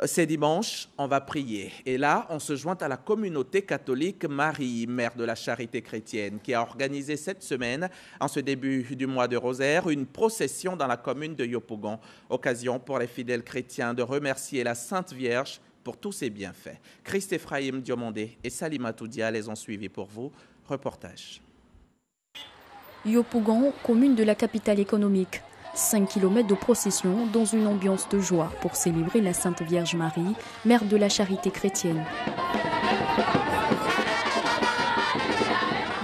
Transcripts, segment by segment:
C'est dimanche, on va prier. Et là, on se joint à la communauté catholique Marie, mère de la charité chrétienne, qui a organisé cette semaine, en ce début du mois de Rosaire, une procession dans la commune de Yopougon. Occasion pour les fidèles chrétiens de remercier la Sainte Vierge pour tous ses bienfaits. Christ Ephraim Diomondé et Salimatou Dia les ont suivis pour vous. Reportage. Yopougon, commune de la capitale économique. 5 km de procession dans une ambiance de joie pour célébrer la Sainte Vierge Marie, mère de la charité chrétienne.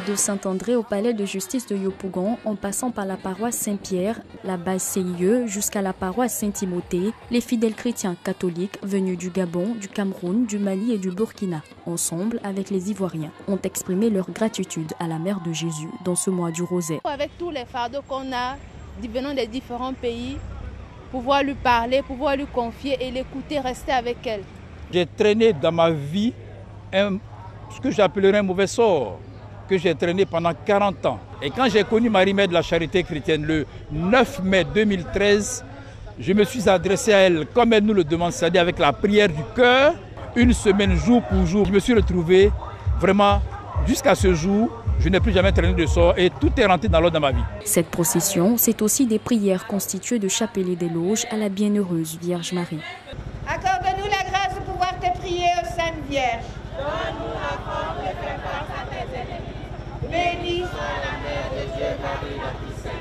De Saint-André au palais de justice de Yopougon, en passant par la paroisse Saint-Pierre, la base CIE jusqu'à la paroisse Saint-Timothée, les fidèles chrétiens catholiques venus du Gabon, du Cameroun, du Mali et du Burkina, ensemble avec les Ivoiriens, ont exprimé leur gratitude à la mère de Jésus dans ce mois du Rosaire. Avec tous les fardeaux qu'on a, venant des différents pays, pouvoir lui parler, pouvoir lui confier et l'écouter, rester avec elle. J'ai traîné dans ma vie ce que j'appellerais un mauvais sort, que j'ai traîné pendant 40 ans. Et quand j'ai connu Marie Mère de la Charité Chrétienne le 9 mai 2013, je me suis adressé à elle comme elle nous le demande, c'est-à-dire avec la prière du cœur, une semaine jour pour jour. Je me suis retrouvé vraiment jusqu'à ce jour. Je n'ai plus jamais traîné de sort et tout est rentré dans l'ordre de ma vie. Cette procession, c'est aussi des prières constituées de chapelets d'éloges à la bienheureuse Vierge Marie. Accorde-nous la grâce de pouvoir te prier, ô Sainte Vierge. Donne-nous la force de faire face à tes ennemis. Bénie soit la mère de Dieu, Marie la plus sainte.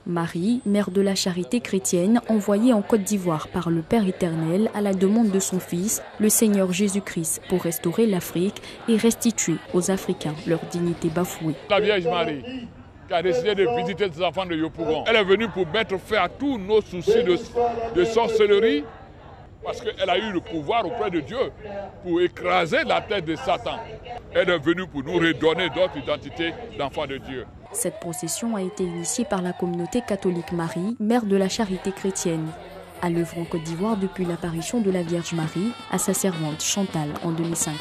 Marie, mère de la charité chrétienne, envoyée en Côte d'Ivoire par le Père éternel à la demande de son Fils, le Seigneur Jésus-Christ, pour restaurer l'Afrique et restituer aux Africains leur dignité bafouée. La Vierge Marie, qui a décidé de visiter les enfants de Yopougon, elle est venue pour mettre fin à tous nos soucis de sorcellerie, parce qu'elle a eu le pouvoir auprès de Dieu pour écraser la tête de Satan. Elle est venue pour nous redonner d'autres identités d'enfants de Dieu. Cette procession a été initiée par la communauté catholique Marie, mère de la charité chrétienne, à l'œuvre en Côte d'Ivoire depuis l'apparition de la Vierge Marie à sa servante Chantal en 2005.